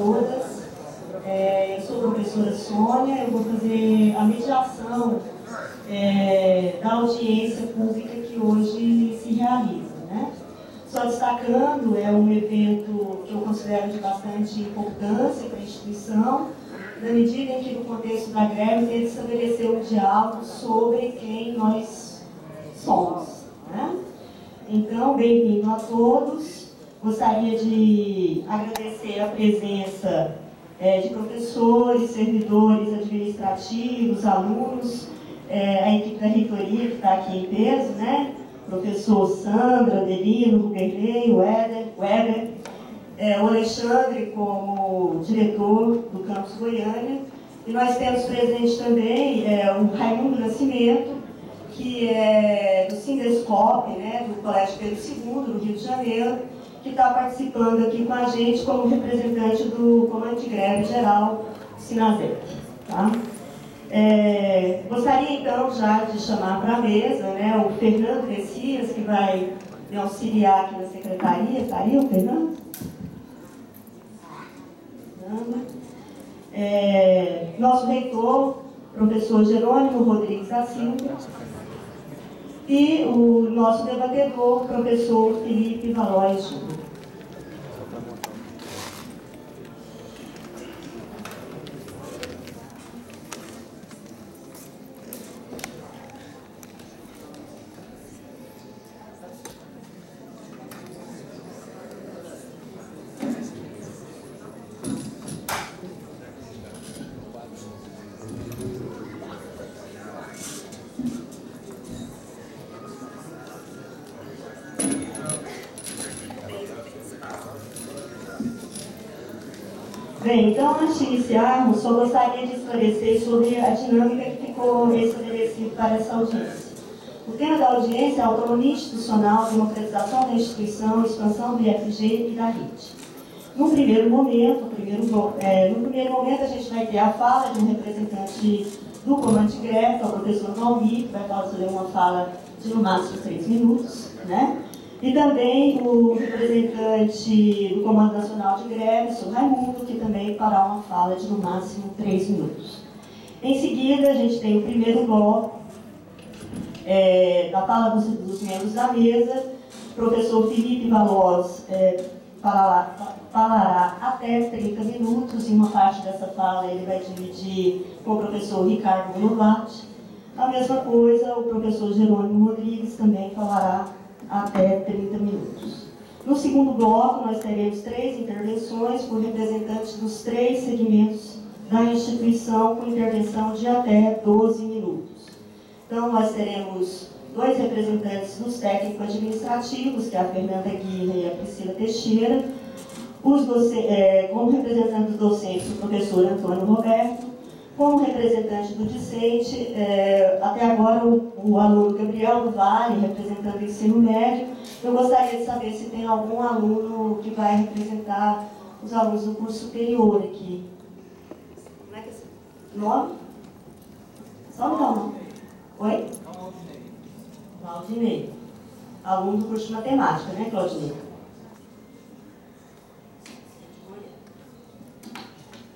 todas. Eu sou a professora Sônia, eu vou fazer a mediação da audiência pública que hoje se realiza, né? Só destacando, é um evento que eu considero de bastante importância para a instituição, na medida em que, no contexto da greve, ele estabeleceu um diálogo sobre quem nós somos, né? Então, bem-vindo a todos. Gostaria de agradecer a presença de professores, servidores administrativos, alunos, a equipe da reitoria que está aqui em peso, né? Professor Sandra, Adelino, Rubernei, Weber, o Alexandre como diretor do campus Goiânia, e nós temos presente também o Raimundo Nascimento, que é do Sindescop, né, do Colégio Pedro II, do Rio de Janeiro, que está participando aqui com a gente como representante do Comando de Greve Geral Sinasec. Tá? Gostaria então já de chamar para a mesa, né, o Fernando Messias, que vai me auxiliar aqui na secretaria. Está aí o Fernando? Nosso reitor, professor Jerônimo Rodrigues da Silva, e o nosso debatedor, professor Felipe Valois Júnior. Bem, então, antes de iniciarmos, só gostaria de esclarecer sobre a dinâmica que ficou estabelecida para essa audiência. O tema da audiência é a autonomia institucional, democratização da instituição, expansão do IFG e da rede. No primeiro momento, a gente vai ter a fala de um representante do Comando de Greve, que é o professor Valmir, que vai fazer uma fala de no máximo 3 minutos, né? E também o representante do Comando Nacional de Greve, o senhor Raimundo, que também fará uma fala de no máximo 3 minutos. Em seguida, a gente tem o primeiro bloco da fala dos membros da mesa. O professor Felipe Valois falará até 30 minutos. Em uma parte dessa fala, ele vai dividir com o professor Ricardo Novatti. A mesma coisa, o professor Jerônimo Rodrigues também falará até 30 minutos. No segundo bloco, nós teremos 3 intervenções por representantes dos 3 segmentos da instituição, com intervenção de até 12 minutos. Então, nós teremos 2 representantes dos técnico-administrativos, que é a Fernanda Guirra e a Priscila Teixeira, como representante dos docentes, o professor Antônio Roberto. Como representante do discente, até agora o aluno Gabriel do Vale, representando o ensino médio. Eu gostaria de saber se tem algum aluno que vai representar os alunos do curso superior aqui. Como é que é? Nome? Só me dá o nome. Oi? Claudinei. Aluno do curso de matemática, né, Claudinei?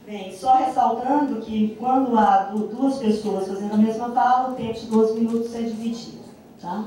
Bem, só ressaltando que quando há 2 pessoas fazendo a mesma fala, o tempo de 12 minutos é dividido. Tá?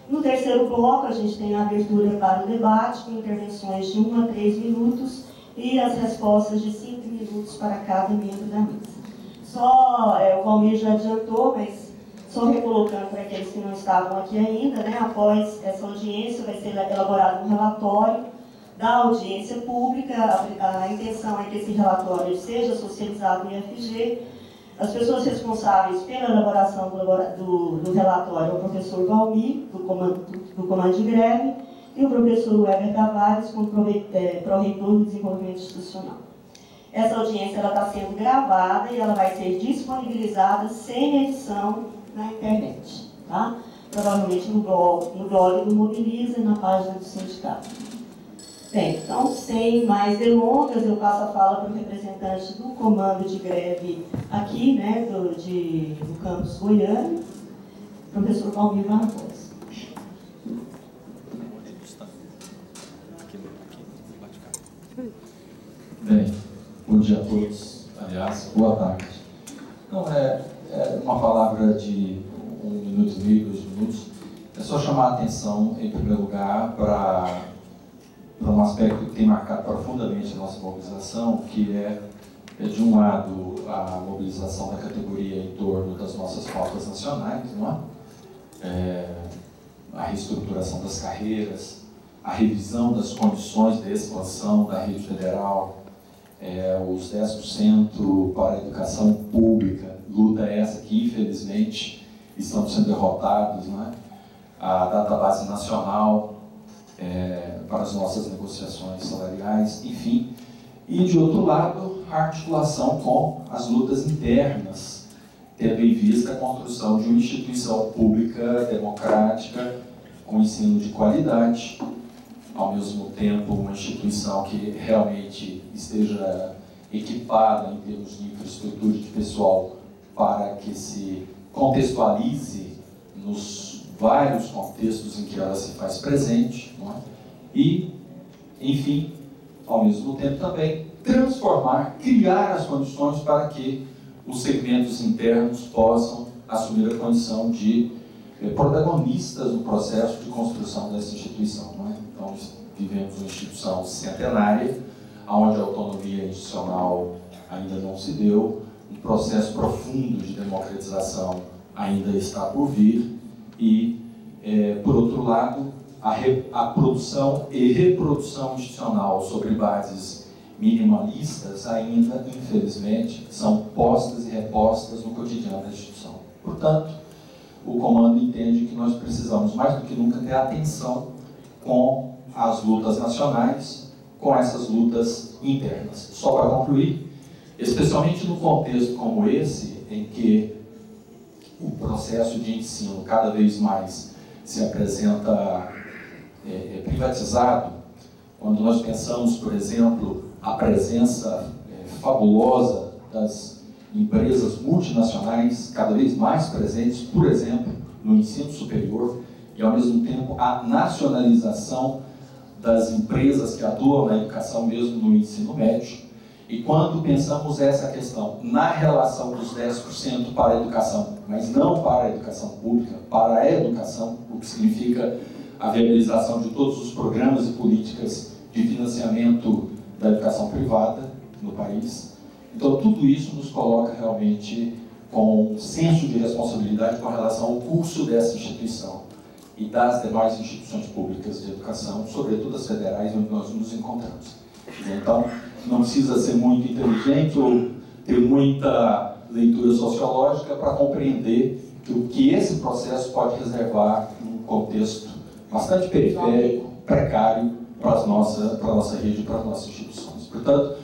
No terceiro bloco, a gente tem a abertura para o debate, com intervenções de 1 a 3 minutos e as respostas de 5 minutos para cada membro da mesa. Só, o Valmir já adiantou, mas só recolocando para aqueles que não estavam aqui ainda, né, após essa audiência vai ser elaborado um relatório da audiência pública. A intenção é que esse relatório seja socializado no IFG. As pessoas responsáveis pela elaboração do relatório é o professor Valmir, do Comando de Greve, e o professor Weber Tavares, como pró-reitor do Desenvolvimento Institucional. Essa audiência está sendo gravada e ela vai ser disponibilizada sem edição na internet. Tá? Provavelmente no blog do Mobiliza e na página do sindicato. Bem, então, sem mais delongas, eu passo a fala para o representante do Comando de Greve aqui, né, do campus Goiânia, professor Valmir Barbosa. Bem, Bom dia a todos, aliás, boa tarde. Não, é uma palavra de 1 minuto e meio, 2 minutos. É só chamar a atenção, em primeiro lugar, para um aspecto que tem marcado profundamente a nossa mobilização, que é de um lado, a mobilização da categoria em torno das nossas pautas nacionais, não é? A reestruturação das carreiras, a revisão das condições de expansão da rede federal, os 10% para a educação pública, luta essa que, infelizmente, estão sendo derrotados, não é? A database nacional para as nossas negociações salariais, enfim. E, de outro lado, a articulação com as lutas internas, tendo em vista a construção de uma instituição pública, democrática, com ensino de qualidade, ao mesmo tempo uma instituição que realmente esteja equipada em termos de infraestrutura de pessoal para que se contextualize nos vários contextos em que ela se faz presente, não é? E, enfim, ao mesmo tempo também transformar, criar as condições para que os segmentos internos possam assumir a condição de protagonistas no processo de construção dessa instituição, não é? Então, vivemos uma instituição centenária, onde a autonomia institucional ainda não se deu, um processo profundo de democratização ainda está por vir e, por outro lado, a produção e reprodução institucional sobre bases minimalistas ainda, infelizmente, são postas e repostas no cotidiano da instituição. Portanto, o comando entende que nós precisamos, mais do que nunca, ter atenção com as lutas nacionais, com essas lutas internas. Só para concluir, especialmente num contexto como esse, em que o processo de ensino cada vez mais se apresenta privatizado, quando nós pensamos, por exemplo, a presença fabulosa das empresas multinacionais cada vez mais presentes, por exemplo, no ensino superior, e ao mesmo tempo a nacionalização das empresas que atuam na educação, mesmo no ensino médio. E quando pensamos essa questão na relação dos 10% para a educação, mas não para a educação pública, para a educação, o que significa a viabilização de todos os programas e políticas de financiamento da educação privada no país. Então, tudo isso nos coloca realmente com um senso de responsabilidade com relação ao curso dessa instituição e das demais instituições públicas de educação, sobretudo as federais, onde nós nos encontramos. Então, não precisa ser muito inteligente ou ter muita leitura sociológica para compreender que esse processo pode reservar um contexto bastante periférico, precário para a nossa rede e para as nossas instituições. Portanto,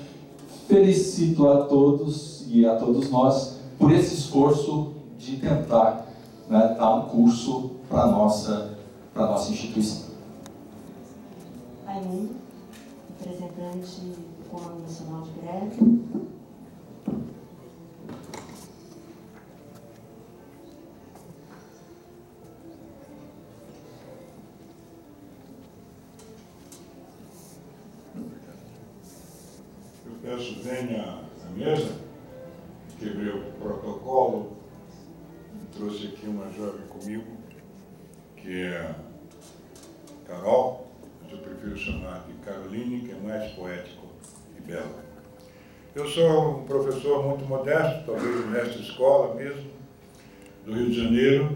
felicito a todos e a todos nós por esse esforço de tentar, né, dar um curso para a nossa instituição. Raimundo, representante do Comando Nacional de Greve. Eu peço, venha à mesa, quebrei o protocolo, trouxe aqui uma jovem comigo, que é Carol, mas eu prefiro chamar de Caroline, que é mais poético e belo. Eu sou um professor muito modesto, talvez mestre de escola mesmo, do Rio de Janeiro,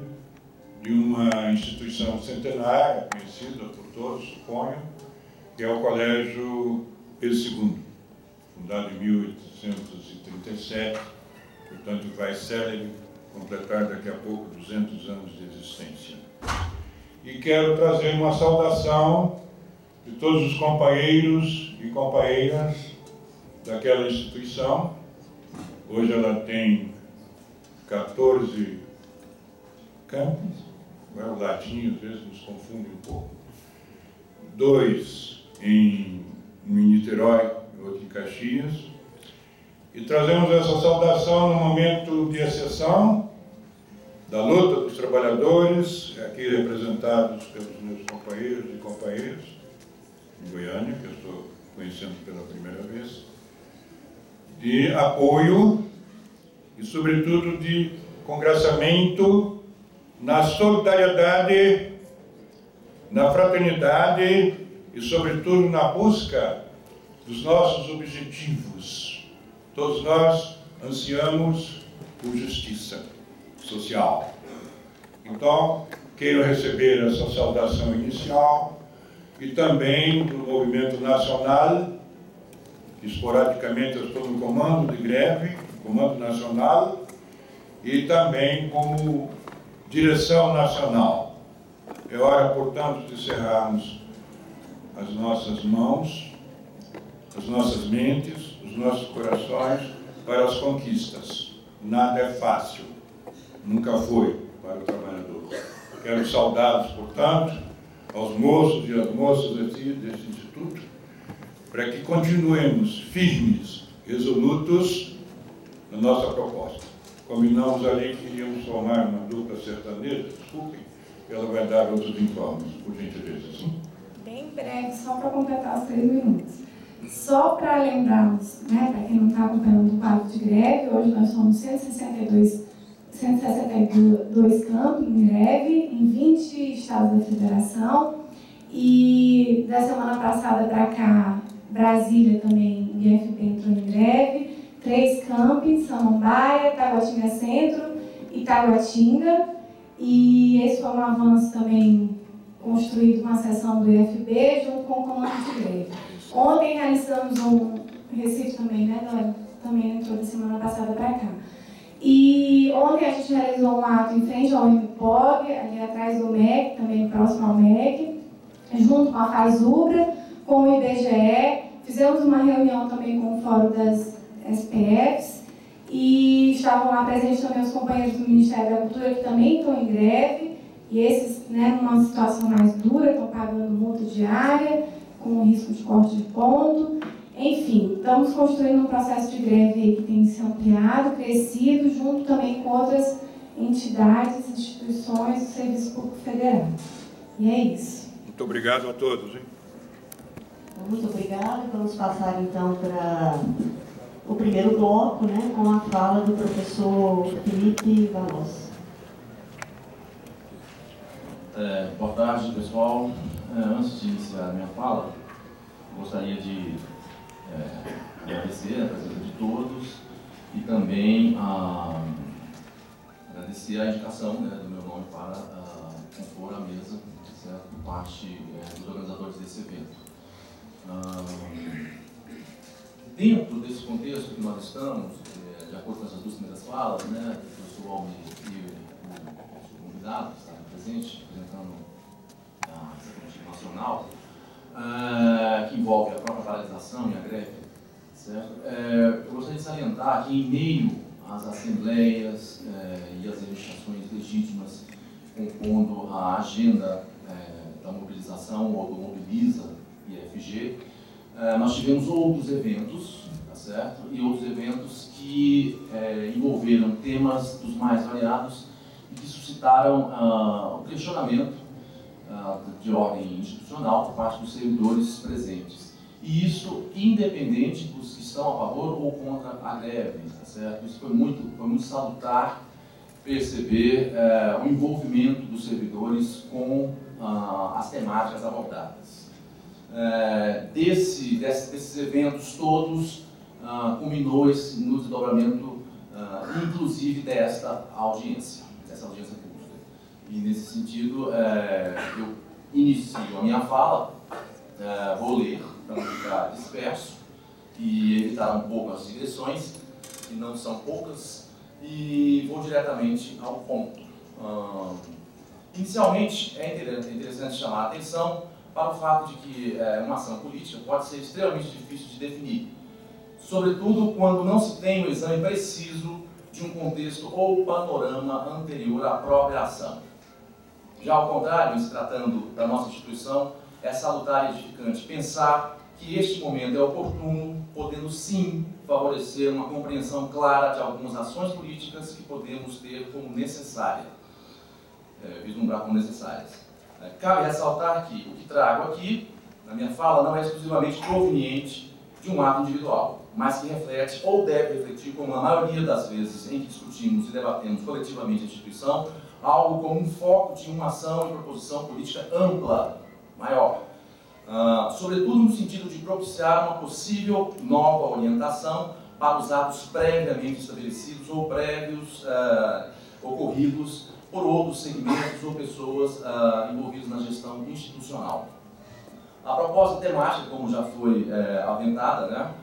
de uma instituição centenária, conhecida por todos, suponho, que é o Colégio Pedro II, fundado em 1837, portanto vai célebre completar daqui a pouco 200 anos de existência. E quero trazer uma saudação de todos os companheiros e companheiras daquela instituição. Hoje ela tem 14 campos, o latim às vezes nos confunde um pouco. 2 em Niterói, outro em Caxias. E trazemos essa saudação no momento de exceção da luta dos trabalhadores, aqui representados pelos meus companheiros e companheiras em Goiânia, que eu estou conhecendo pela primeira vez, de apoio e, sobretudo, de congraçamento na solidariedade, na fraternidade e, sobretudo, na busca dos nossos objetivos. Todos nós ansiamos por justiça social. Então, quero receber essa saudação inicial e também do movimento nacional, que esporadicamente eu estou no comando de greve, comando nacional, e também como direção nacional. É hora, portanto, de cerrarmos as nossas mãos, as nossas mentes, os nossos corações para as conquistas. Nada é fácil, nunca foi para o trabalhador. Quero saudá-los, portanto, aos moços e às moças desse Instituto, para que continuemos firmes, resolutos na nossa proposta. Combinamos ali que iríamos formar uma dupla sertaneja, desculpem, ela vai dar outros informes, por gentileza. Sim? Bem breve, só para completar os 3 minutos. Só para lembrarmos, né, para quem não está acompanhando o quadro de greve, hoje nós somos 162 campos em greve, em 20 estados da federação, e da semana passada para cá, Brasília também, o IFB entrou em greve, 3 campos, Samambaia, Taguatinga Centro e Taguatinga, e esse foi um avanço também construído com a sessão do IFB junto com o comando de greve. Ontem realizamos Recife também, né, Dória? Também entrou da semana passada para cá. E ontem a gente realizou um ato em frente ao MPOG, ali atrás do MEC, também próximo ao MEC, junto com a FASUBRA, com o IBGE. Fizemos uma reunião também com o Fórum das SPFs e estavam lá presentes também os companheiros do Ministério da Cultura, que também estão em greve, e esses, né, numa situação mais dura, estão pagando multa diária, com risco de corte de ponto. Enfim, estamos construindo um processo de greve aí que tem se ampliado, crescido, junto também com outras entidades, instituições do Serviço Público Federal. E é isso. Muito obrigado a todos. Hein? Muito obrigada. Vamos passar então para o primeiro bloco, né, com a fala do professor Felipe Valós. Boa tarde, pessoal. Antes de iniciar a minha fala, gostaria de agradecer a presença de todos e também agradecer a indicação, né, do meu nome para compor a mesa, certo, por parte dos organizadores desse evento. Dentro desse contexto que nós estamos, de acordo com essas 2 primeiras falas, né, do professor Almir e o convidado que está presente, apresentando a Executiva Nacional, que envolve a própria paralisação e a greve, certo? Eu gostaria de salientar que, em meio às assembleias e às reivindicações legítimas compondo a agenda da mobilização ou do Mobiliza IFG, nós tivemos outros eventos, tá certo? E outros eventos que envolveram temas dos mais variados e que suscitaram o questionamento de ordem institucional por parte dos servidores presentes. E isso independente dos que estão a favor ou contra a greve, tá certo? Isso foi muito salutar perceber o envolvimento dos servidores com as temáticas abordadas. Desses eventos todos, culminou no desdobramento, inclusive dessa audiência pública. E, nesse sentido, eu inicio a minha fala, vou ler, para não ficar disperso, e evitar um pouco as digressões, que não são poucas, e vou diretamente ao ponto. Inicialmente, é interessante chamar a atenção para o fato de que uma ação política pode ser extremamente difícil de definir, sobretudo quando não se tem um exame preciso de um contexto ou panorama anterior à própria ação. Já ao contrário, em se tratando da nossa instituição, é salutar e edificante pensar que este momento é oportuno, podendo sim favorecer uma compreensão clara de algumas ações políticas que podemos ter como necessárias, vislumbrar como necessárias. Cabe ressaltar que o que trago aqui, na minha fala, não é exclusivamente proveniente de um ato individual, mas que reflete ou deve refletir, como a maioria das vezes em que discutimos e debatemos coletivamente a instituição, algo como um foco de uma ação e proposição política ampla, maior. Sobretudo no sentido de propiciar uma possível nova orientação para os atos previamente estabelecidos ou prévios ocorridos por outros segmentos ou pessoas envolvidas na gestão institucional. A proposta temática, como já foi aventada, né,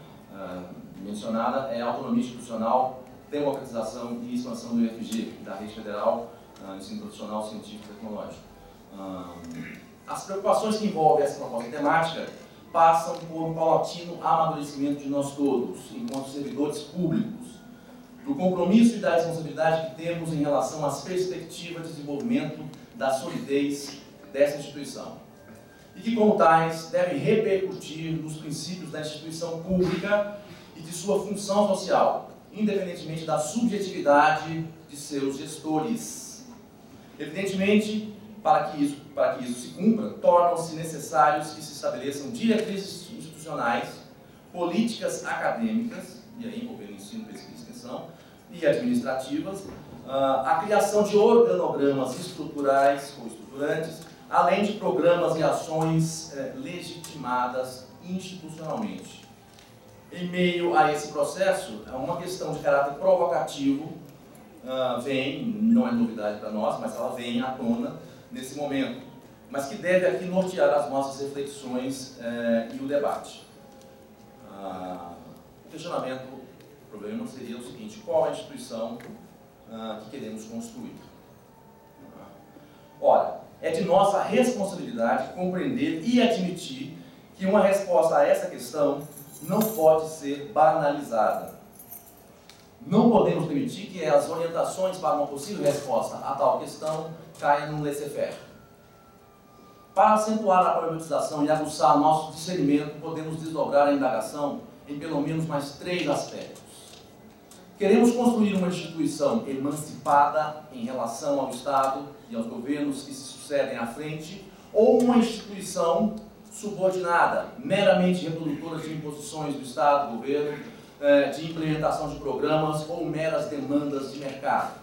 mencionada, é a autonomia institucional, democratização e expansão do IFG, da Rede Federal Ensino Profissional Científico e Tecnológico. As preocupações que envolvem essa proposta temática passam por um paulatino amadurecimento de nós todos, enquanto servidores públicos, do compromisso e da responsabilidade que temos em relação às perspectivas de desenvolvimento da solidez dessa instituição. E que, como tais, devem repercutir nos princípios da instituição pública e de sua função social, independentemente da subjetividade de seus gestores. Evidentemente, para que isso se cumpra, tornam-se necessários que se estabeleçam diretrizes institucionais, políticas acadêmicas, e aí envolvendo ensino, pesquisa e extensão, e administrativas, a criação de organogramas estruturais ou estruturantes, além de programas e ações legitimadas institucionalmente. Em meio a esse processo, uma questão de caráter provocativo não é novidade para nós, mas ela vem à tona nesse momento, mas que deve aqui nortear as nossas reflexões e o debate. O questionamento, o problema seria o seguinte: qual é a instituição que queremos construir? Ora, é de nossa responsabilidade compreender e admitir que uma resposta a essa questão não pode ser banalizada. Não podemos permitir que as orientações para uma possível resposta a tal questão caiam no laissez-faire. Para acentuar a problematização e aguçar nosso discernimento, podemos desdobrar a indagação em pelo menos mais 3 aspectos. Queremos construir uma instituição emancipada em relação ao Estado e aos governos que se sucedem à frente, ou uma instituição subordinada, meramente reprodutora de imposições do Estado, do governo, de implementação de programas ou meras demandas de mercado.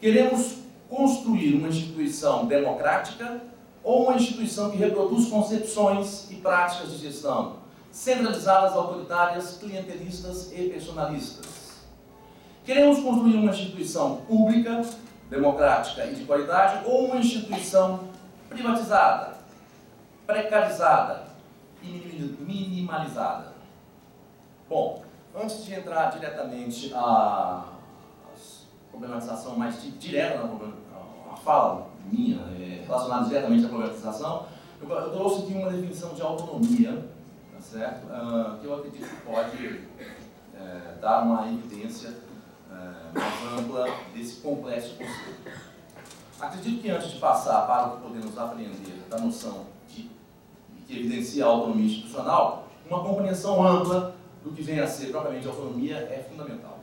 Queremos construir uma instituição democrática ou uma instituição que reproduz concepções e práticas de gestão centralizadas, autoritárias, clientelistas e personalistas. Queremos construir uma instituição pública, democrática e de qualidade, ou uma instituição privatizada, precarizada e minimalizada. Bom, antes de entrar diretamente à problematização mais direta, a fala minha relacionada diretamente à problematização, eu trouxe aqui uma definição de autonomia, tá certo? Que eu acredito que pode dar uma evidência mais ampla desse complexo conceito. Acredito que antes de passar para o que podemos aprender da noção que evidencia a autonomia institucional, uma compreensão ampla do que vem a ser propriamente autonomia é fundamental.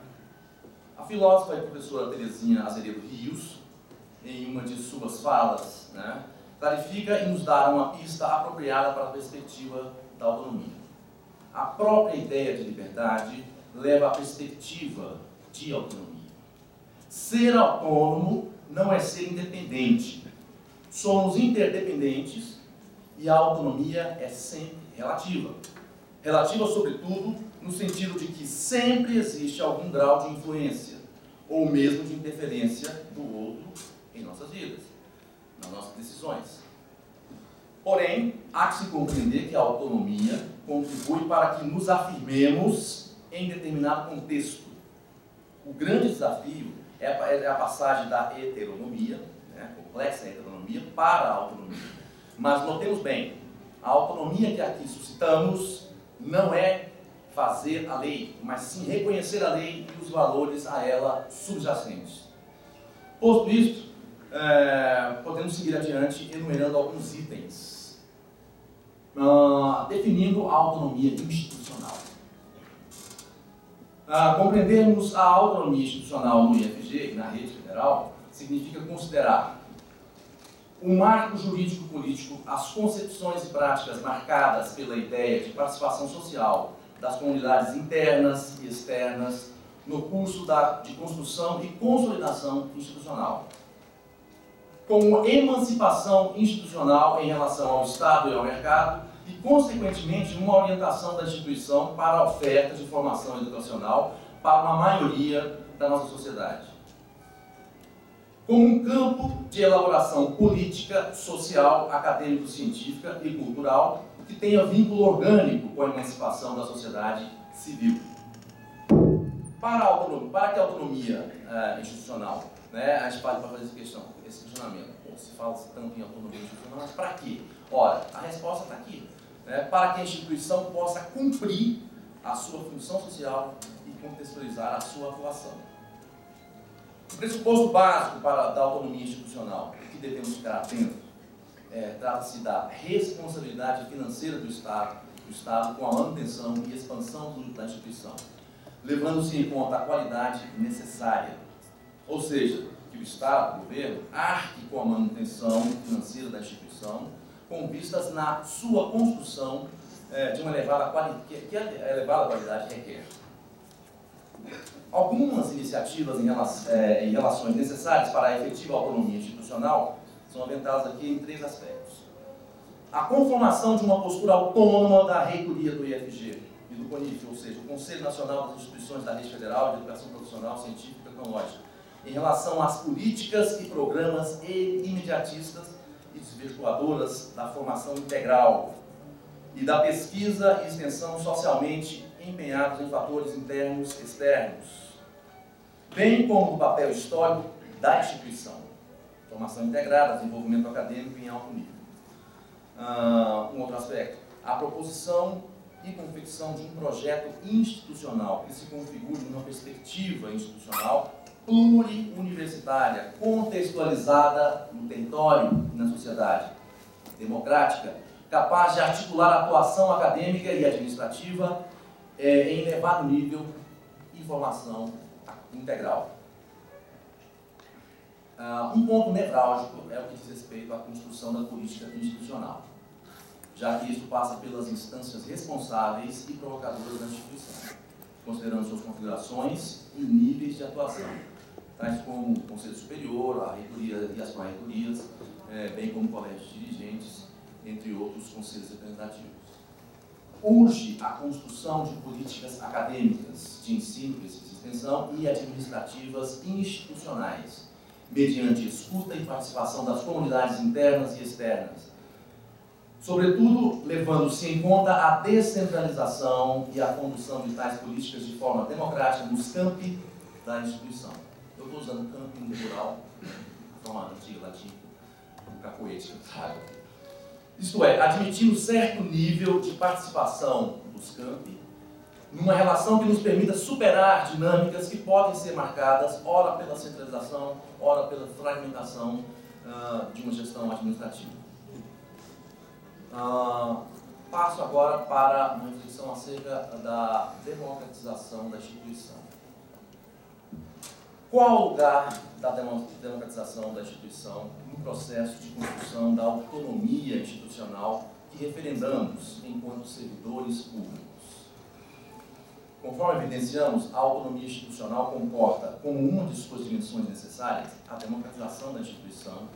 A filósofa e professora Terezinha Azevedo Rios, em uma de suas falas, clarifica e nos dá uma pista apropriada para a perspectiva da autonomia. A própria ideia de liberdade leva à perspectiva de autonomia. Ser autônomo não é ser independente. Somos interdependentes e a autonomia é sempre relativa. Relativa, sobretudo, no sentido de que sempre existe algum grau de influência, ou mesmo de interferência do outro em nossas vidas, nas nossas decisões. Porém, há que se compreender que a autonomia contribui para que nos afirmemos em determinado contexto. O grande desafio é a passagem da heteronomia, complexa heteronomia, para a autonomia. Mas notemos bem, a autonomia que aqui suscitamos não é fazer a lei, mas sim reconhecer a lei e os valores a ela subjacentes. Posto isto, podemos seguir adiante enumerando alguns itens, definindo a autonomia institucional. Compreendermos a autonomia institucional no IFG e na rede federal significa considerar O marco jurídico-político, as concepções e práticas marcadas pela ideia de participação social das comunidades internas e externas no curso de construção e consolidação institucional, como emancipação institucional em relação ao Estado e ao mercado e, consequentemente, uma orientação da instituição para a oferta de formação educacional para uma maioria da nossa sociedade. Como um campo de elaboração política, social, acadêmico-científica e cultural que tenha vínculo orgânico com a emancipação da sociedade civil. Para que a autonomia institucional, né, a gente pode fazer esse questionamento. Pô, se fala tanto em autonomia institucional, mas para quê? Ora, a resposta está aqui. Né, para que a instituição possa cumprir a sua função social e contextualizar a sua atuação. O pressuposto básico da autonomia institucional que devemos ficar atentos trata-se da responsabilidade financeira do Estado com a manutenção e expansão da instituição, levando-se em conta a qualidade necessária. Ou seja, que o Estado, o governo, arque com a manutenção financeira da instituição, com vistas na sua construção de uma elevada qualidade, que a elevada qualidade requer. Algumas iniciativas em relações necessárias para a efetiva autonomia institucional são aventadas aqui em 3 aspectos. A conformação de uma postura autônoma da reitoria do IFG e do CONIF, ou seja, o Conselho Nacional das Instituições da Rede Federal de Educação Profissional, Científica e Tecnológica, em relação às políticas e programas imediatistas e desvirtuadoras da formação integral e da pesquisa e extensão socialmente empenhados em fatores internos e externos, bem como o papel histórico da instituição, formação integrada, desenvolvimento acadêmico em alto nível. Um outro aspecto, a proposição e confecção de um projeto institucional que se configure numa perspectiva institucional pluriuniversitária, contextualizada no território e na sociedade, democrática, capaz de articular a atuação acadêmica e administrativa em elevado nível e formação integral. Um ponto nevrálgico é o que diz respeito à construção da política institucional, já que isso passa pelas instâncias responsáveis e provocadoras da instituição, considerando suas configurações e níveis de atuação, tais como o Conselho Superior, a reitoria e as pró-reitorias, bem como o Colégio de Dirigentes, entre outros conselhos representativos. Urge a construção de políticas acadêmicas, de ensino, pesquisa e extensão e administrativas institucionais, mediante escuta e participação das comunidades internas e externas, sobretudo levando-se em conta a descentralização e a condução de tais políticas de forma democrática nos campi da instituição. Eu estou usando campi no plural, a forma antiga latina, um cacoete que eu trago. Isto é, admitindo certo nível de participação dos campi, numa relação que nos permita superar dinâmicas que podem ser marcadas, ora pela centralização, ora pela fragmentação de uma gestão administrativa. Passo agora para uma reflexão acerca da democratização da instituição. Qual o lugar da democratização da instituição no processo de construção da autonomia institucional que referendamos enquanto servidores públicos? Conforme evidenciamos, a autonomia institucional comporta, como uma de suas dimensões necessárias, a democratização da instituição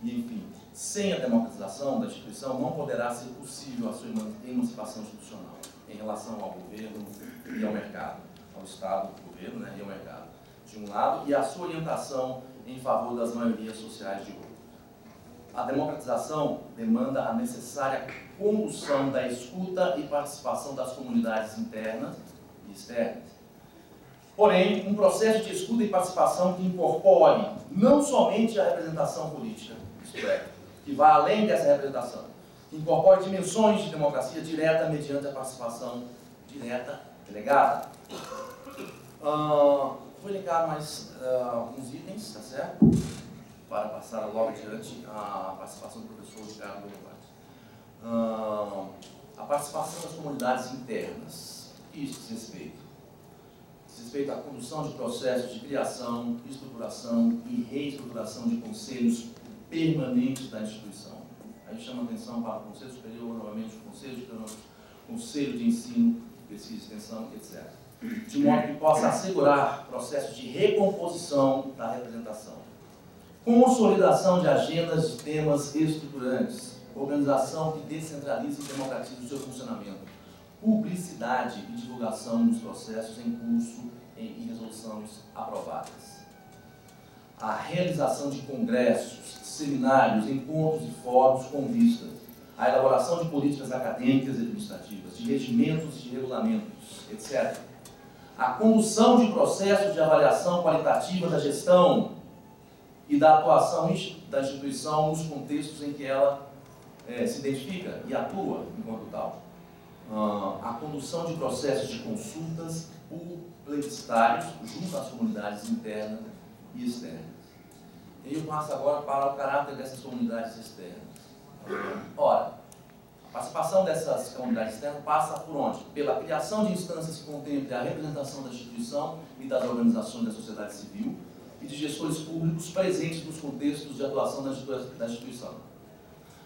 e, enfim, sem a democratização da instituição não poderá ser possível a sua emancipação institucional em relação ao governo e ao mercado, ao Estado, ao governo, né, e ao mercado, de um lado, e a sua orientação em favor das maiorias sociais de outro. A democratização demanda a necessária condução da escuta e participação das comunidades internas e externas. Porém, um processo de escuta e participação que incorpore não somente a representação política, isto é, que vá além dessa representação, que incorpore dimensões de democracia direta mediante a participação direta delegada. Vou linkar mais alguns itens, tá certo? Para passar logo adiante a participação do professor Ricardo Bolovares. A participação das comunidades internas. Isso diz respeito. Diz respeito à condução de processos de criação, estruturação e reestruturação de conselhos permanente da instituição. Aí chama atenção para o Conselho Superior, novamente o Conselho de Ensino, Pesquisa e Extensão, etc. De modo que possa assegurar processos de recomposição da representação. Consolidação de agendas de temas estruturantes, organização que descentralize e democratize o seu funcionamento, publicidade e divulgação dos processos em curso e resoluções aprovadas. A realização de congressos, seminários, encontros e fóruns com vista à elaboração de políticas acadêmicas e administrativas, de regimentos e regulamentos, etc. A condução de processos de avaliação qualitativa da gestão e da atuação da instituição nos contextos em que ela se identifica e atua enquanto tal. A condução de processos de consultas plebiscitários junto às comunidades internas e externas. E eu passo agora para o caráter dessas comunidades externas. Ora, a participação dessas comunidades externas passa por onde? Pela criação de instâncias que contemplem a representação da instituição e das organizações da sociedade civil e de gestores públicos presentes nos contextos de atuação da instituição.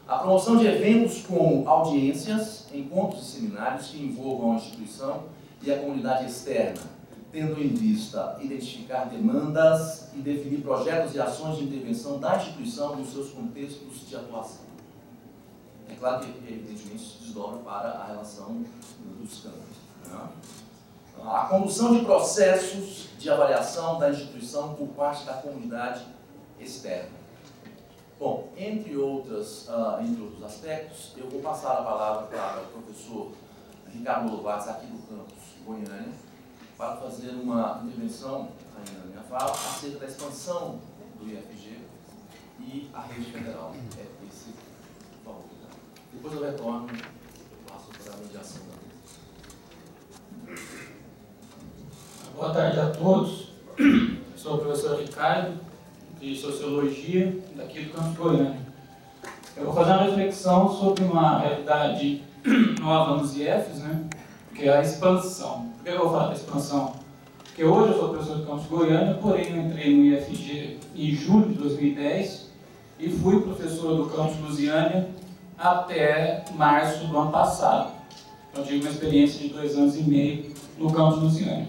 A promoção de eventos com audiências, encontros e seminários que envolvam a instituição e a comunidade externa, tendo em vista identificar demandas e definir projetos e ações de intervenção da instituição nos seus contextos de atuação. É claro que, evidentemente, isso desdobra para a relação dos campos. Né? A condução de processos de avaliação da instituição por parte da comunidade externa. Bom, entre outros aspectos, eu vou passar a palavra para o professor Ricardo Lovares, aqui do campus Goiânia, para fazer uma intervenção, ainda na minha fala, acerca da expansão do IFG e a rede federal. Esse, por favor, depois eu retorno e passo para a mediação da mesa. Boa tarde a todos. Sou o professor Ricardo, de Sociologia, daqui do campus Goiânia. Eu vou fazer uma reflexão sobre uma realidade nova nos IFs, né? Que é a expansão. Por que eu vou falar da expansão? Porque hoje eu sou professor do campus Goiânia, porém eu entrei no IFG em julho de 2010 e fui professor do campus Lusiânia até março do ano passado. Eu tive uma experiência de 2 anos e meio no campus Lusiânia.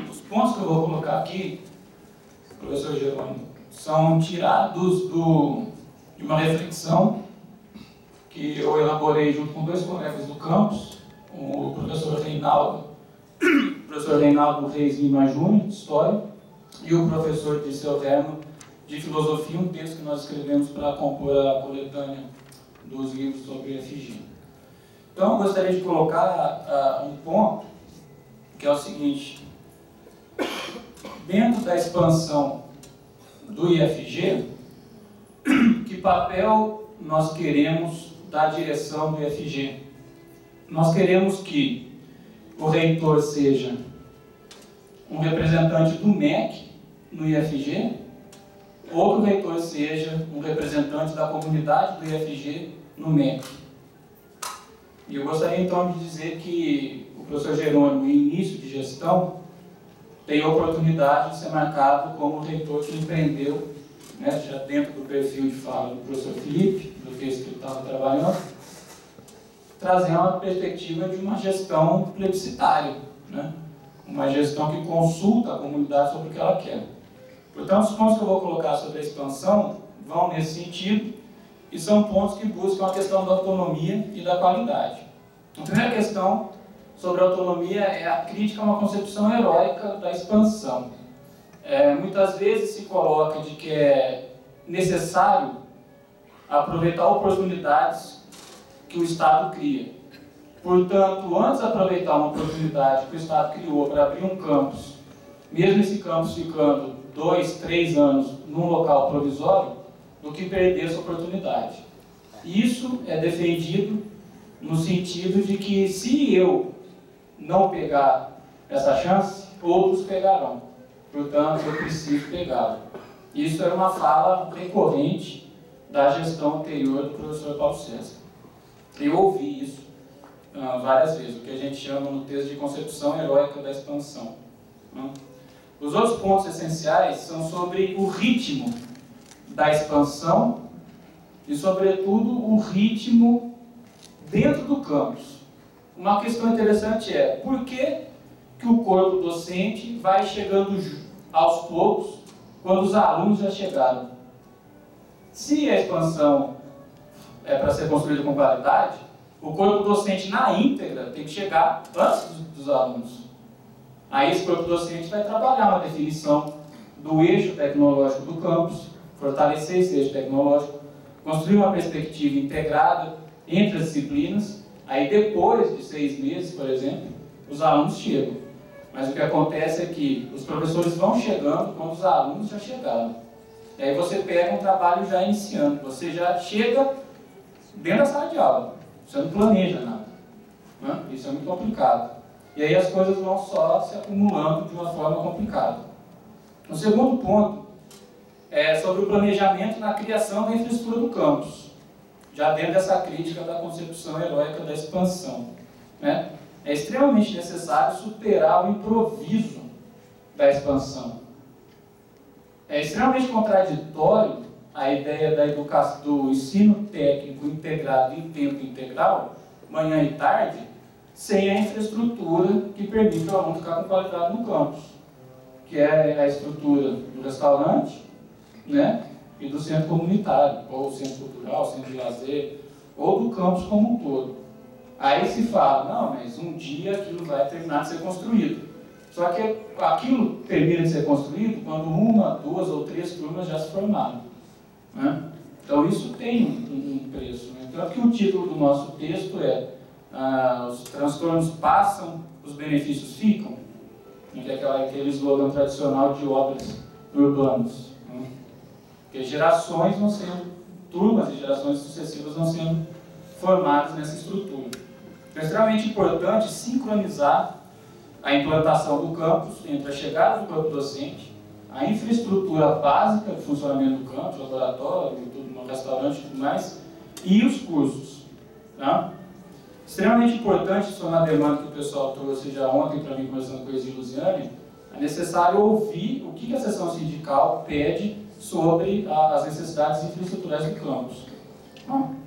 Os pontos que eu vou colocar aqui, professor Jerônimo, são tirados de uma reflexão que eu elaborei junto com 2 colegas do campus, o professor Reinaldo Reis Lima Júnior, de História, e o professor Dirceu Herman, de Filosofia, um texto que nós escrevemos para compor a coletânea dos livros sobre o FG. Então, eu gostaria de colocar um ponto, que é o seguinte: dentro da expansão do IFG, que papel nós queremos da direção do IFG? Nós queremos que o reitor seja um representante do MEC no IFG, ou que o reitor seja um representante da comunidade do IFG no MEC. E eu gostaria então de dizer que o professor Jerônimo, em início de gestão, tem a oportunidade de ser marcado como reitor que empreendeu, né, já dentro do perfil de fala do professor Felipe, do texto que ele estava trabalhando, trazendo uma perspectiva de uma gestão plebiscitária, né? Uma gestão que consulta a comunidade sobre o que ela quer. Portanto, os pontos que eu vou colocar sobre a expansão vão nesse sentido e são pontos que buscam a questão da autonomia e da qualidade. A primeira questão sobre a autonomia é a crítica a uma concepção heróica da expansão. Muitas vezes se coloca de que é necessário aproveitar oportunidades que o Estado cria. Portanto, antes de aproveitar uma oportunidade que o Estado criou para abrir um campus, mesmo esse campus ficando 2, 3 anos num local provisório, do que perder essa oportunidade. Isso é defendido no sentido de que se eu não pegar essa chance, outros pegarão. Portanto, eu preciso pegá-la. Isso era uma fala recorrente da gestão anterior do professor Paulo César. Eu ouvi isso várias vezes, o que a gente chama no texto de concepção heróica da expansão. Os outros pontos essenciais são sobre o ritmo da expansão e, sobretudo, o ritmo dentro do campus. Uma questão interessante é, por que o corpo docente vai chegando aos poucos quando os alunos já chegaram? Se a expansão é para ser construída com qualidade, o corpo docente na íntegra tem que chegar antes dos alunos. Aí esse corpo docente vai trabalhar uma definição do eixo tecnológico do campus, fortalecer esse eixo tecnológico, construir uma perspectiva integrada entre as disciplinas. Aí depois de 6 meses, por exemplo, os alunos chegam. Mas o que acontece é que os professores vão chegando quando os alunos já chegaram. E aí você pega um trabalho já iniciando, você já chega dentro da sala de aula, você não planeja nada, né? Isso é muito complicado. E aí as coisas vão só se acumulando de uma forma complicada. O segundo ponto é sobre o planejamento na criação da infraestrutura do campus, já dentro dessa crítica da concepção heróica da expansão, né? É extremamente necessário superar o improviso da expansão. É extremamente contraditório a ideia da educação, do ensino técnico integrado em tempo integral, manhã e tarde, sem a infraestrutura que permite o aluno ficar com qualidade no campus, que é a estrutura do restaurante, né, e do centro comunitário, ou centro cultural, centro de lazer, ou do campus como um todo. Aí se fala, não, mas um dia aquilo vai terminar de ser construído. Só que aquilo termina de ser construído quando 1, 2 ou 3 turmas já se formaram, né? Então isso tem um preço, né? Tanto que o título do nosso texto é os transtornos passam, os benefícios ficam, que é aquele slogan tradicional de obras urbanas, né? Porque gerações vão sendo, turmas e gerações sucessivas vão sendo formadas nessa estrutura. Então é extremamente importante sincronizar a implantação do campus entre a chegada do campo docente, a infraestrutura básica de funcionamento do campus, laboratório, tudo, restaurante e tudo mais, e os cursos, tá? Extremamente importante, isso é uma demanda que o pessoal trouxe já ontem para mim, conversando com a Luciane, é necessário ouvir o que a seção sindical pede sobre as necessidades infraestruturais do campus.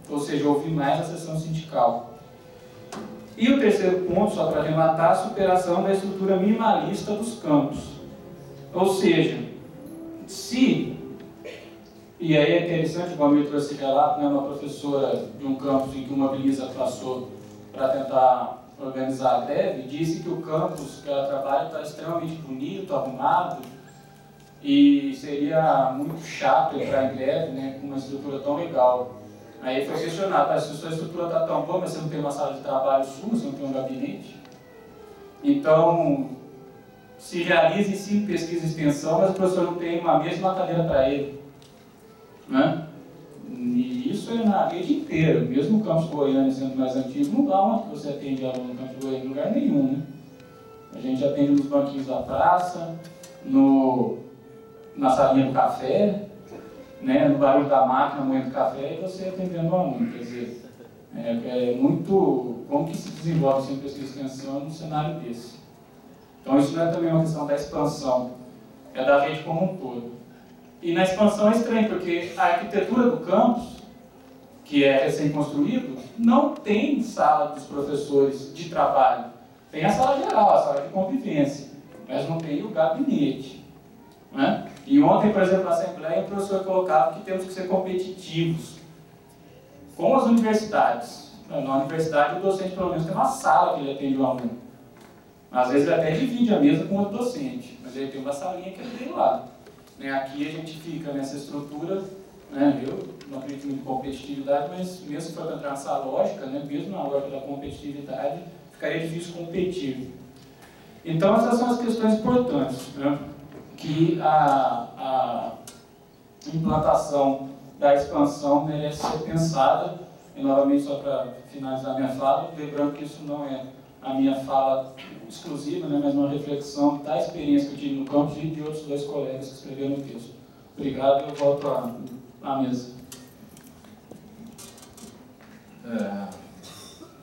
Ou seja, ouvir mais a seção sindical. E o terceiro ponto, só para arrematar, a superação da estrutura minimalista dos campos. Ou seja, e aí é interessante, como eu trouxe esse relato, né, uma professora de um campus em que uma Belisa passou para tentar organizar a greve, disse que o campus que ela trabalha está extremamente bonito, arrumado, e seria muito chato entrar em greve, né, com uma estrutura tão legal. Aí foi questionado, se a sua estrutura está tão boa, mas você não tem uma sala de trabalho sua, você não tem um gabinete. Então, se realiza em si pesquisa e extensão, mas o professor não tem uma mesma cadeira para ele, né? E isso é na rede inteira, mesmo o campus Goiânia sendo mais antigo, não dá onde você atende aluno no campus Goiânia, em lugar nenhum, né? A gente atende nos banquinhos da praça, na salinha do café, né, no barulho da máquina, moendo café, e você atendendo o aluno. Quer dizer, é muito... Como que se desenvolve sem pesquisa e extensão num cenário desse? Então isso não é também uma questão da expansão, é da rede como um todo. E na expansão é estranho, porque a arquitetura do campus, que é recém-construído, não tem sala dos professores de trabalho. Tem a sala geral, a sala de convivência, mas não tem o gabinete, né? E ontem, por exemplo, na Assembleia, o professor colocava que temos que ser competitivos com as universidades. Na universidade, o docente, pelo menos, tem uma sala que ele atende o aluno. Às vezes, ele até divide a mesa com outro docente, mas ele tem uma salinha que ele tem lá. Aqui, a gente fica nessa estrutura, né? Eu não acredito muito em competitividade, mas mesmo se for entrar nessa lógica, né? Mesmo na lógica da competitividade, ficaria difícil competir. Então, essas são as questões importantes, né? Que a implantação da expansão merece ser pensada. E novamente, só para finalizar minha fala, lembrando que isso não é a minha fala exclusiva, né, mas uma reflexão da experiência que eu tive no campus e de outros 2 colegas que escreveram o texto. Obrigado e eu volto à mesa.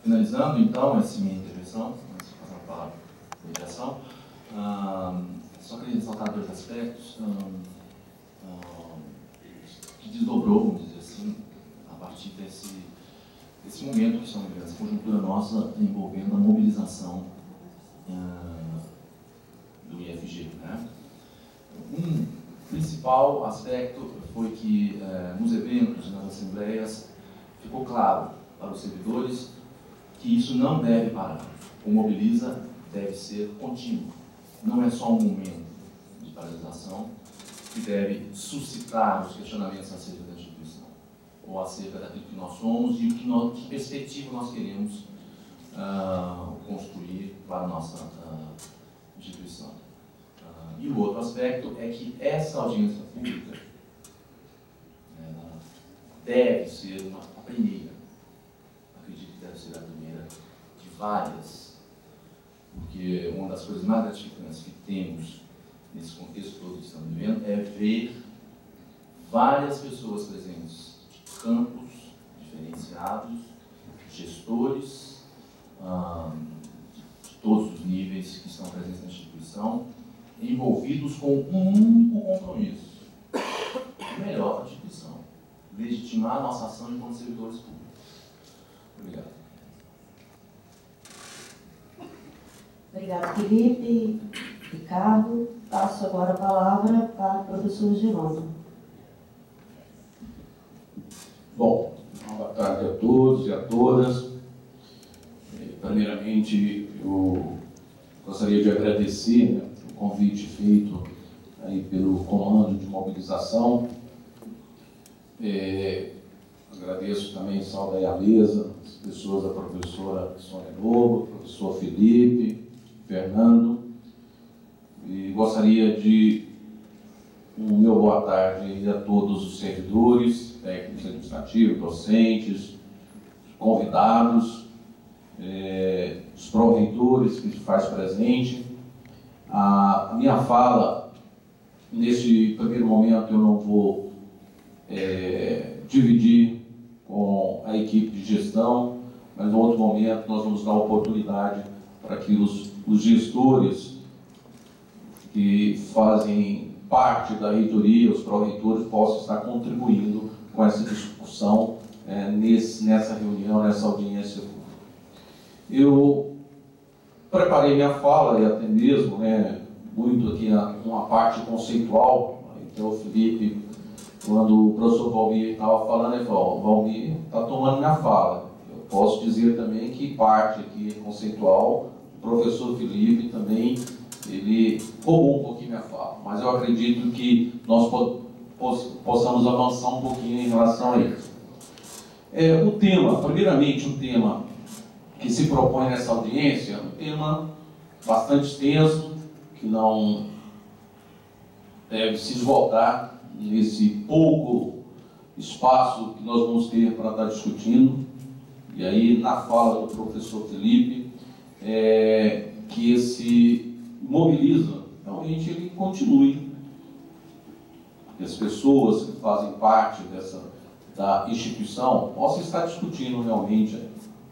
Finalizando, então, essa minha intervenção, antes de passar a palavra de mediação, só queria ressaltar 2 aspectos. desdobrou, vamos dizer assim, a partir desse momento que estamos vivendo, essa conjuntura nossa envolvendo a mobilização do IFG. Né? Um principal aspecto foi que nos eventos e nas assembleias ficou claro para os servidores que isso não deve parar. O Mobiliza deve ser contínuo. Não é só um momento de paralisação que deve suscitar os questionamentos acerca da instituição, ou acerca daquilo que nós somos e que perspectiva nós queremos construir para a nossa instituição. E o outro aspecto é que essa audiência pública deve ser a primeira, acredito que deve ser a primeira de várias, porque uma das coisas mais gratificantes que temos nesse contexto todo que estamos vivendo é ver várias pessoas presentes de campos diferenciados, gestores de todos os níveis que estão presentes na instituição, envolvidos com um único compromisso: melhor para a instituição, legitimar a nossa ação enquanto servidores públicos. Obrigado. Obrigado, Felipe, Ricardo. Passo agora a palavra para o professor Jerônimo. Bom, boa tarde a todos e a todas. Primeiramente, eu gostaria de agradecer, né, o convite feito aí pelo Comando de Mobilização. Agradeço também, saúdo aí a mesa, as pessoas da professora Sônia Lobo, professor Felipe, Fernando. E gostaria de meu boa tarde a todos os servidores, técnicos administrativos, docentes, convidados, os pró-reitores que se faz presente. A minha fala, neste primeiro momento, eu não vou dividir com a equipe de gestão, mas em outro momento nós vamos dar oportunidade para que os gestores que fazem parte da reitoria, os pró-reitores, possam estar contribuindo com essa discussão nessa reunião, nessa audiência pública. Eu preparei minha fala, e até mesmo, muito aqui uma parte conceitual. Então, o Felipe, quando o professor Valmir estava falando, ele falou: Valmir está tomando minha fala. Eu posso dizer também que parte aqui conceitual, o professor Felipe também, ele roubou um pouquinho minha fala, mas eu acredito que nós possamos avançar um pouquinho em relação a isso. O tema, primeiramente, o tema que se propõe nessa audiência é um tema bastante extenso, que não deve se esgotar nesse pouco espaço que nós vamos ter para estar discutindo. E aí, na fala do professor Felipe, que esse Mobiliza, realmente ele continue, que as pessoas que fazem parte da instituição possam estar discutindo realmente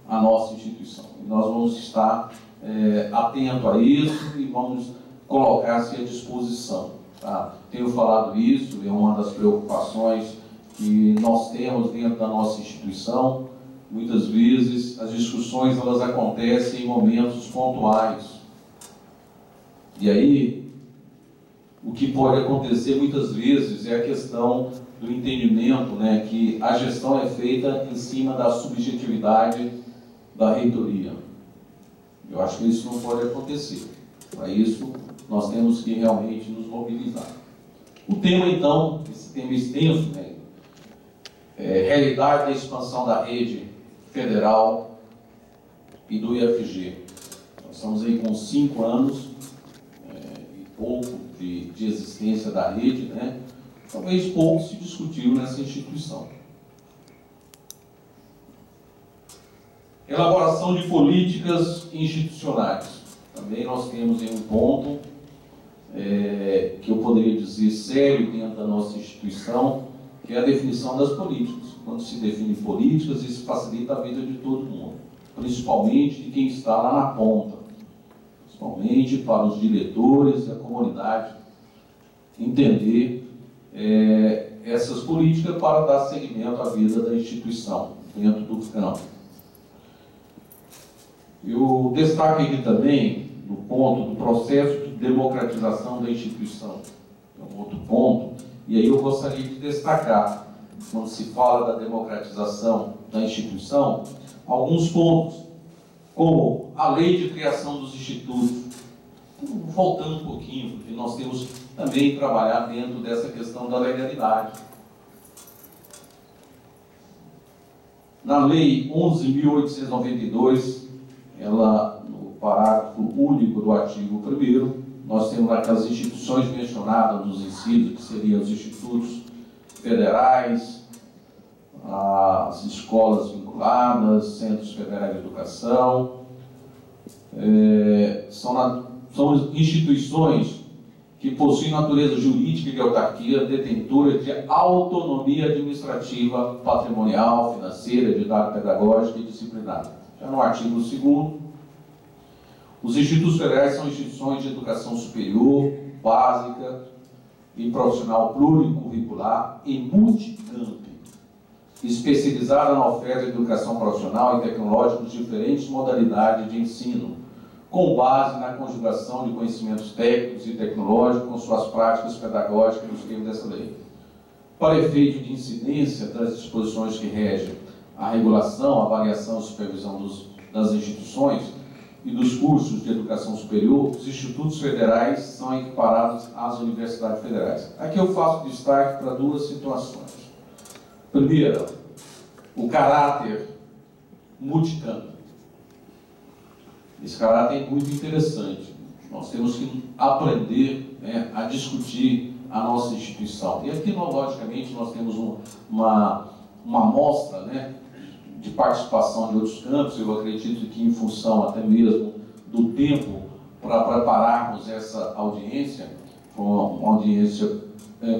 a nossa instituição. E nós vamos estar atentos a isso e vamos colocar-se à disposição. Tá? Tenho falado isso, é uma das preocupações que nós temos dentro da nossa instituição. Muitas vezes as discussões elas acontecem em momentos pontuais. E aí, o que pode acontecer muitas vezes é a questão do entendimento, que a gestão é feita em cima da subjetividade da reitoria. Eu acho que isso não pode acontecer. Para isso, nós temos que realmente nos mobilizar. O tema, então, esse tema extenso, realidade da expansão da rede federal e do IFG. Nós estamos aí com 5 anos e pouco de existência da rede, talvez pouco se discutiu nessa instituição. Elaboração de políticas institucionais. Também nós temos em um ponto que eu poderia dizer sério dentro da nossa instituição, que é a definição das políticas. Quando se define políticas, isso facilita a vida de todo mundo, principalmente de quem está lá na ponta, principalmente para os diretores e a comunidade entender essas políticas para dar seguimento à vida da instituição dentro do campo. Eu destaco aqui também no ponto do processo de democratização da instituição. É um outro ponto, e aí eu gostaria de destacar, quando se fala da democratização da instituição, alguns pontos, como a lei de criação dos institutos. Voltando um pouquinho, porque nós temos também que trabalhar dentro dessa questão da legalidade. Na Lei 11.892, ela, no parágrafo único do artigo 1º, nós temos aquelas instituições mencionadas nos incisos, que seriam os institutos federais, as escolas vinculadas, centros federais de educação, são instituições que possuem natureza jurídica e de autarquia, detentora de autonomia administrativa, patrimonial, financeira, didática, pedagógica e disciplinar. Já no artigo 2º, os institutos federais são instituições de educação superior, básica e profissional pluricurricular e multicamp, especializada na oferta de educação profissional e tecnológica de diferentes modalidades de ensino, com base na conjugação de conhecimentos técnicos e tecnológicos com suas práticas pedagógicas nos termos dessa lei. Para efeito de incidência das disposições que regem a regulação, avaliação e supervisão das instituições e dos cursos de educação superior, os institutos federais são equiparados às universidades federais. Aqui eu faço destaque para duas situações. Primeira, o caráter multicampo. Esse caráter é muito interessante. Nós temos que aprender, né, a discutir a nossa instituição. E aqui, logicamente, nós temos uma amostra, né, de participação de outros campos. Eu acredito que, em função até mesmo do tempo para prepararmos essa audiência, foi uma audiência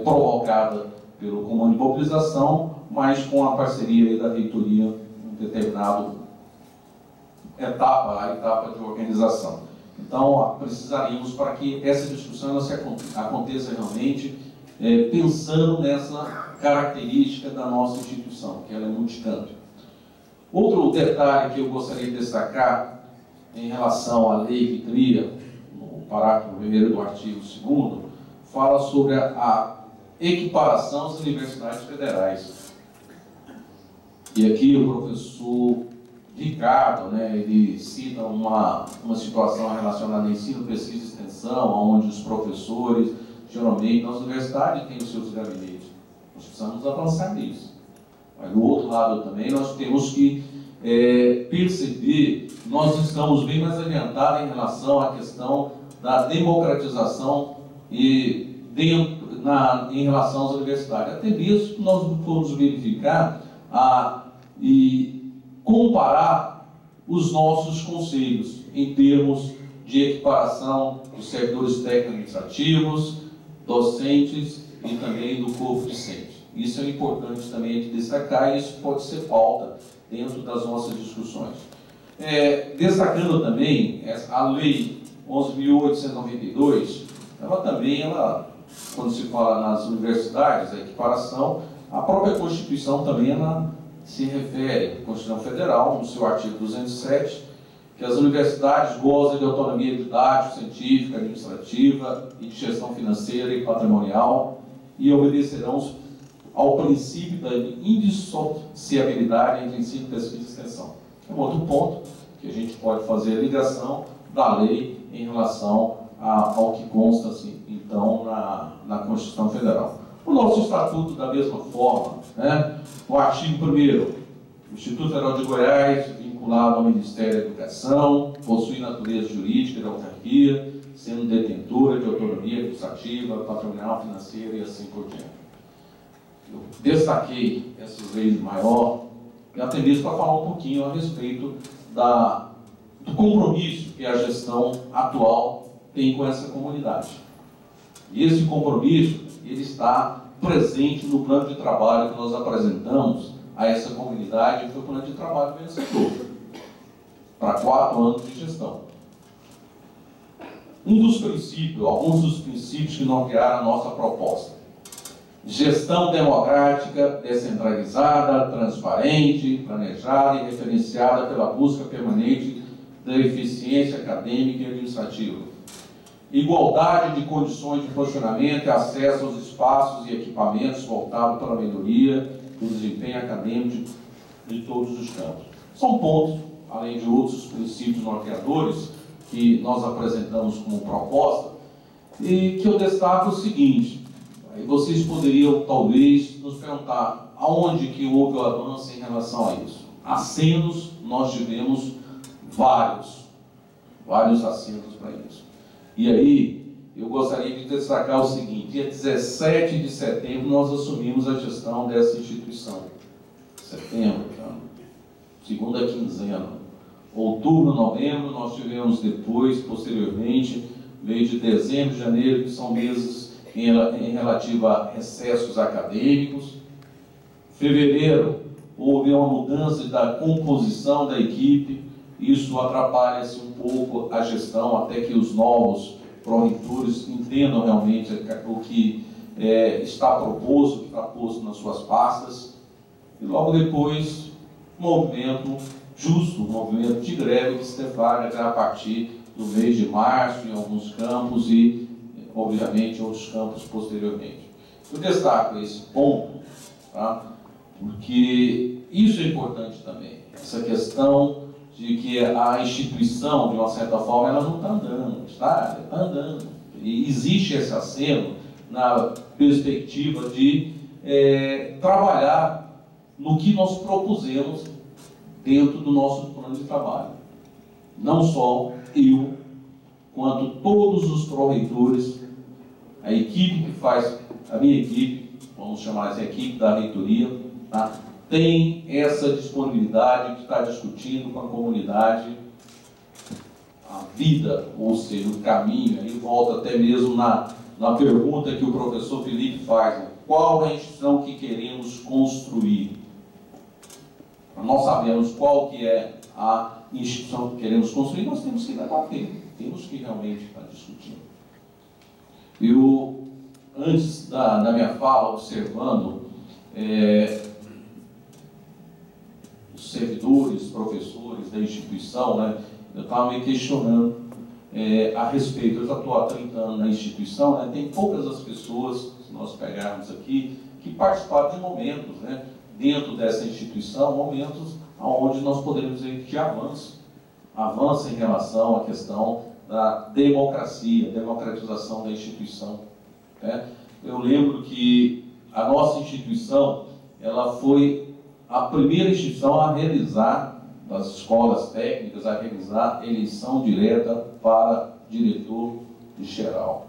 provocada pelo comando de mobilização, mas com a parceria aí da reitoria em determinado a etapa de organização. Então, precisaríamos, para que essa discussão aconteça realmente, pensando nessa característica da nossa instituição, que ela é multicampo. Outro detalhe que eu gostaria de destacar, em relação à lei que cria, no parágrafo 1º do artigo 2º, fala sobre a equiparação às universidades federais. E aqui o professor Ricardo, né, ele cita uma situação relacionada a ensino, pesquisa e extensão, onde os professores, geralmente, nas universidades têm os seus gabinetes. Nós precisamos avançar nisso. Mas, do outro lado também, nós temos que perceber que nós estamos bem mais adiantados em relação à questão da democratização em relação às universidades. Até mesmo que nós formos verificar e comparar os nossos conselhos em termos de equiparação dos servidores técnico-administrativos, docentes e também do corpo docente. Isso é importante também de destacar e isso pode ser pauta dentro das nossas discussões. Destacando também a Lei 11.892, quando se fala nas universidades, a equiparação, a própria Constituição também se refere à Constituição Federal, no seu artigo 207, que as universidades gozam de autonomia didática, científica, administrativa e de gestão financeira e patrimonial e obedecerão ao princípio da indissociabilidade entre ensino, pesquisa e extensão. É um outro ponto que a gente pode fazer a ligação da lei em relação ao que consta, assim, então, na Constituição Federal. O nosso estatuto, da mesma forma, né? No artigo 1º, o Instituto Federal de Goiás, vinculado ao Ministério da Educação, possui natureza jurídica de autarquia, sendo detentora de autonomia administrativa, patrimonial, financeira e assim por diante. Eu destaquei essas leis maior, e até mesmo para falar um pouquinho a respeito do compromisso que a gestão atual tem com essa comunidade. E esse compromisso, ele está presente no plano de trabalho que nós apresentamos a essa comunidade, que foi o plano de trabalho vencedor, para 4 anos de gestão. Alguns dos princípios que nortearam a nossa proposta. gestão democrática, descentralizada, transparente, planejada e referenciada pela busca permanente da eficiência acadêmica e administrativa. Igualdade de condições de funcionamento e acesso aos espaços e equipamentos voltados para a melhoria do desempenho acadêmico de todos os campos. São pontos, além de outros princípios norteadores, que nós apresentamos como proposta, e que eu destaco o seguinte: aí vocês poderiam, talvez, nos perguntar aonde que houve o avanço em relação a isso. Acenos, nós tivemos vários acenos para isso. E aí, eu gostaria de destacar o seguinte: dia 17 de setembro, nós assumimos a gestão dessa instituição. Setembro, segunda quinzena. Outubro, novembro, nós tivemos depois, posteriormente, mês de dezembro e janeiro, que são meses em relativo a recessos acadêmicos. Fevereiro, houve uma mudança da composição da equipe, isso atrapalha-se um pouco a gestão, até que os novos pró-reitores entendam realmente o que está proposto, o que está posto nas suas pastas. E logo depois, movimento justo, um movimento de greve que se deflagra já a partir do mês de março em alguns campos e, obviamente, em outros campos posteriormente. Eu destaco esse ponto, tá? Porque isso é importante também, essa questão de que a instituição, de uma certa forma, ela não está andando, está andando. E existe esse aceno na perspectiva de trabalhar no que nós propusemos dentro do nosso plano de trabalho. Não só eu, quanto todos os pró-reitores, a equipe que faz, a minha equipe, vamos chamar essa equipe da reitoria, tá? Tem essa disponibilidade de estar discutindo com a comunidade a vida, ou seja, o caminho. Aí volta até mesmo na pergunta que o professor Felipe faz, né? Qual é a instituição que queremos construir? Nós sabemos qual que é a instituição que queremos construir, nós temos que debater, temos que realmente estar discutindo. Eu, antes da minha fala, observando os servidores, professores da instituição, né, eu estava me questionando a respeito. Eu já estou há 30 anos na instituição, né, tem poucas as pessoas, se nós pegarmos aqui, que participaram de momentos, né, dentro dessa instituição, momentos onde nós poderemos dizer que avança em relação à questão da democracia, democratização da instituição. Né? Eu lembro que a nossa instituição, ela foi a primeira instituição a realizar, das escolas técnicas, a realizar eleição direta para diretor-geral.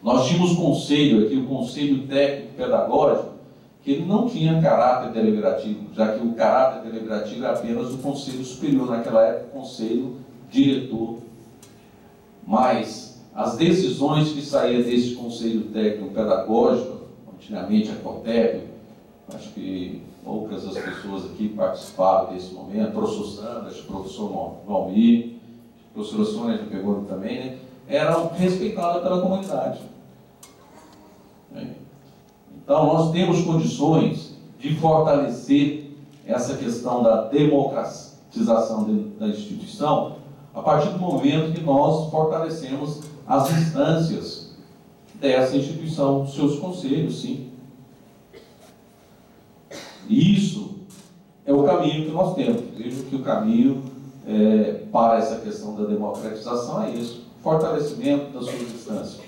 Nós tínhamos conselho aqui, o Conselho Técnico Pedagógico, que ele não tinha caráter deliberativo, já que o caráter deliberativo é apenas o Conselho Superior, naquela época, o Conselho Diretor. Mas as decisões que saíam desse Conselho Técnico Pedagógico, antigamente a COTEP, acho que poucas as pessoas aqui participaram desse momento, professor Sandra, professor Valmir, professora Sônia já pegou também, né? Eram respeitadas pela comunidade. Então, nós temos condições de fortalecer essa questão da democratização da instituição a partir do momento que nós fortalecemos as instâncias dessa instituição, seus conselhos, sim. E isso é o caminho que nós temos. Vejo que o caminho para essa questão da democratização é isso, fortalecimento das suas instâncias.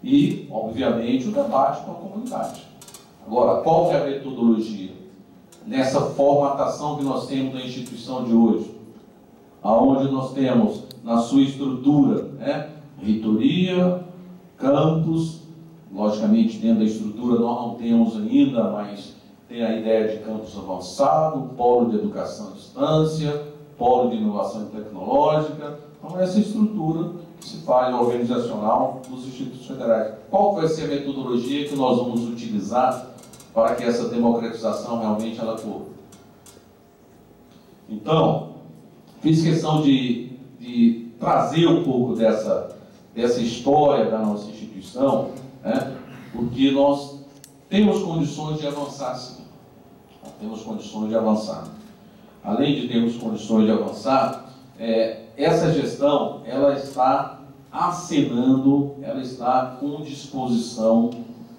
E, obviamente, o debate com a comunidade. Agora, qual que é a metodologia? Nessa formatação que nós temos na instituição de hoje, aonde nós temos, na sua estrutura, né, reitoria, campus, logicamente, dentro da estrutura nós não temos ainda, mas tem a ideia de campus avançado, polo de educação à distância, polo de inovação tecnológica. Então, essa estrutura que se faz organizacional dos institutos federais. Qual vai ser a metodologia que nós vamos utilizar para que essa democratização realmente ela ocorra? Então, fiz questão de trazer um pouco dessa história da nossa instituição, né? Porque nós temos condições de avançar, sim. Temos condições de avançar. Além de termos condições de avançar, essa gestão, ela está acenando, ela está com disposição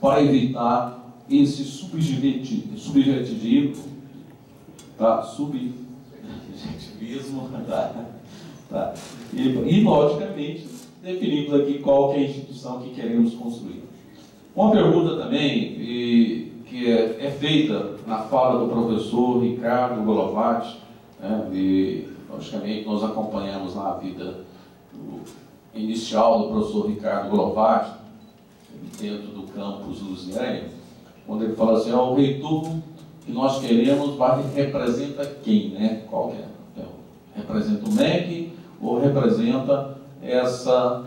para evitar esse subjetivismo, tá? Subjetivismo, tá? E, logicamente, definimos aqui qual que é a instituição que queremos construir. Uma pergunta também, que é feita na fala do professor Ricardo Golovati, né? E, logicamente, nós acompanhamos lá a vida inicial do professor Ricardo Golovati, dentro do campus Lusiânia, quando ele fala assim, o reitor que nós queremos representa quem, né? Qual que é? Representa o MEC ou representa essa